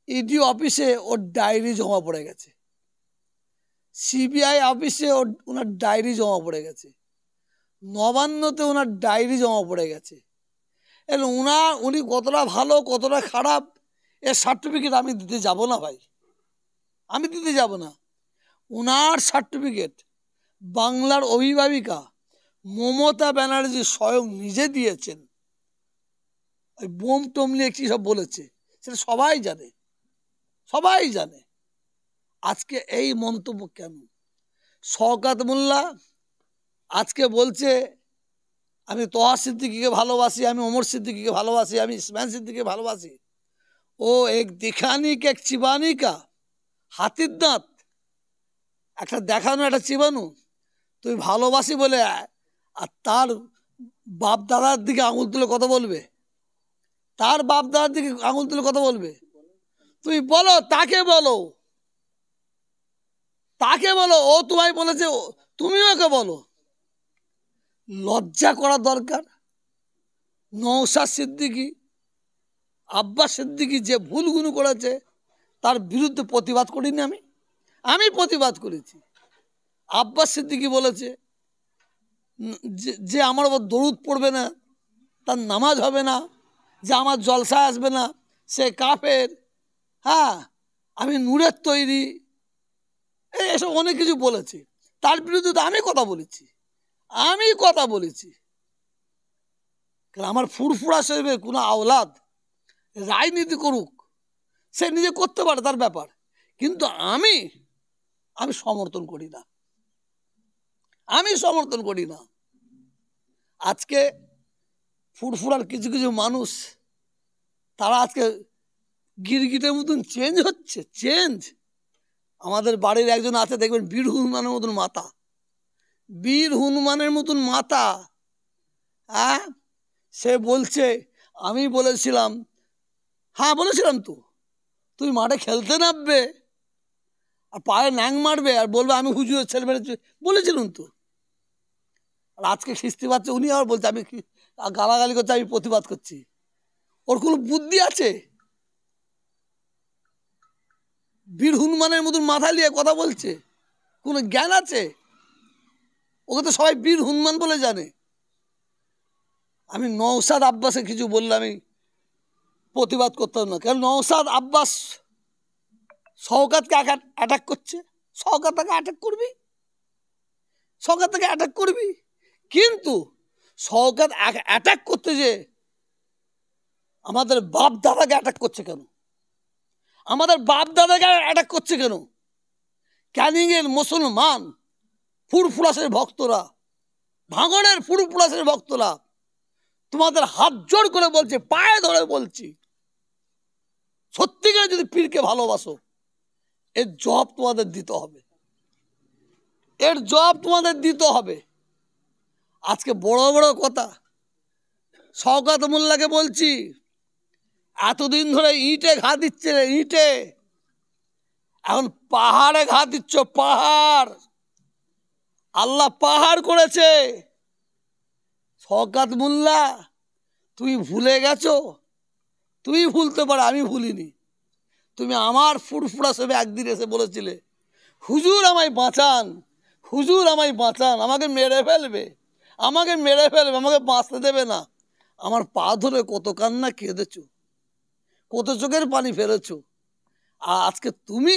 ED অফিসে ওর diary জমা পড়ে গেছে, সিবিআই অফিসে ওনার ডায়েরি জমা পড়ে গেছে, নবান্নতে ওনার ডায়েরি জমা পড়ে গেছে। উনি কতটা ভালো কতটা খারাপ এর সার্টিফিকেট আমি দিতে যাব না ভাই, আমি দিতে যাব না। ওনার সার্টিফিকেট বাংলার অভিভাবিকা মমতা ব্যানার্জি স্বয়ং নিজে দিয়েছেন। ওই বোম টোম নিয়ে কি সব বলেছে সেটা সবাই জানে, সবাই জানে। আজকে এই মন্তব্য কেন? শওকত মোল্লা আজকে বলছে আমি তোহা সিদ্দিকীকে ভালোবাসি, আমি ওমর সিদ্দিকীকে ভালোবাসি, আমি ইসমাইল সিদ্দিকীকে ভালোবাসি। ও এক দিখানি কে এক চিবানি কা, হাতির দাঁত একটা দেখানো একটা চিবানো। তুই ভালোবাসি বলে আর তার বাপ দাদার দিকে আঙুল তুলে কথা বলবে, তার বাপ দাদার দিকে আঙুল তুলে কথা বলবে? তুমি বলো, তাকে বলো, তাকে বলো। ও তোমায় বলেছে, তুমিও ওকে বলো। লজ্জা করা দরকার। নওশাদ সিদ্দিকী, আব্বাস সিদ্দিকী যে ভুলগুলো করেছে তার বিরুদ্ধে প্রতিবাদ করিনি আমি প্রতিবাদ করেছি। আব্বাস সিদ্দিকী বলেছে যে আমার ওপর দরুদ পড়বে না তার নামাজ হবে না, যে আমার জলসা আসবে না সে কাফের। হ্যাঁ, আমি নূরের তৈরি, এসব অনেক কিছু বলেছে। তার বিরুদ্ধে তো আমি কথা বলেছি। আমার ফুরফুরা শরীফের কোনো আওলাদ রাজনীতি করুক, সে নিজে করতে পারে, তার ব্যাপার। কিন্তু আমি সমর্থন করি না। আজকে ফুরফুরার কিছু কিছু মানুষ তারা আজকে গিরগিটের মতন চেঞ্জ। আমাদের বাড়ির একজন আছে, দেখবেন বীর হনুমানের মতন মাথা। হ্যাঁ, সে বলছে আমি বলেছিলাম, হ্যাঁ বলেছিলাম তো, তুই মাঠে খেলতে নামবে আর পায়ে ন্যাং মারবে আর বলবে আমি হুজুরের ছেলে মেরেছি, বলেছিলাম তো। আর আজকে খিস্তি পাচ্ছে, উনি আবার বলছে আমি গালাগালি করছি, আমি প্রতিবাদ করছি। ওর কোনো বুদ্ধি আছে? বীর হনুমানের মতন মাথা নিয়ে কথা বলছে, কোনো জ্ঞান আছে? ওকে তো সবাই বীর হনুমান বলে জানে। আমি নওশাদ আব্বাসে কিছু বললে আমি প্রতিবাদ করতাম না, কারণ নওশাদ আব্বাস শওকতকে অ্যাটাক করছে। শওকত তাকে অ্যাটাক করবি, কিন্তু শওকত অ্যাটাক করতে যে আমাদের বাপ দাদাকে অ্যাটাক করছে কেন? ক্যানিংয়ের মুসলমান ফুরফুরাসের ভক্তরা, ভাঙড়ের ফুরফুরাসের ভক্তরা তোমাদের হাত জোর করে বলছে, পায়ে ধরে বলছি, সত্যিকার যদি পীরকে ভালোবাসো এর জবাব তোমাদের দিতে হবে। আজকে বড় বড় কথা শওকত মোল্লাকে বলছি, এতদিন ধরে ইটে ঘা দিচ্ছে, এখন পাহাড়ে ঘা দিচ্ছ। পাহাড় আল্লাহ পাহাড় করেছে। শওকত মোল্লা তুমি ভুলে গেছো? তুমি ভুলতে পারো, আমি ভুলিনি। তুমি আমার ফুরফুরা সবে একদিন এসে বলেছিলে হুজুর আমায় বাঁচান, আমাকে মেরে ফেলবে, আমাকে বাঁচতে দেবে না। আমার পা ধরে কত কান্না কেঁদেছো, কত চোখের পানি ফেলেছো। আর আজকে তুমি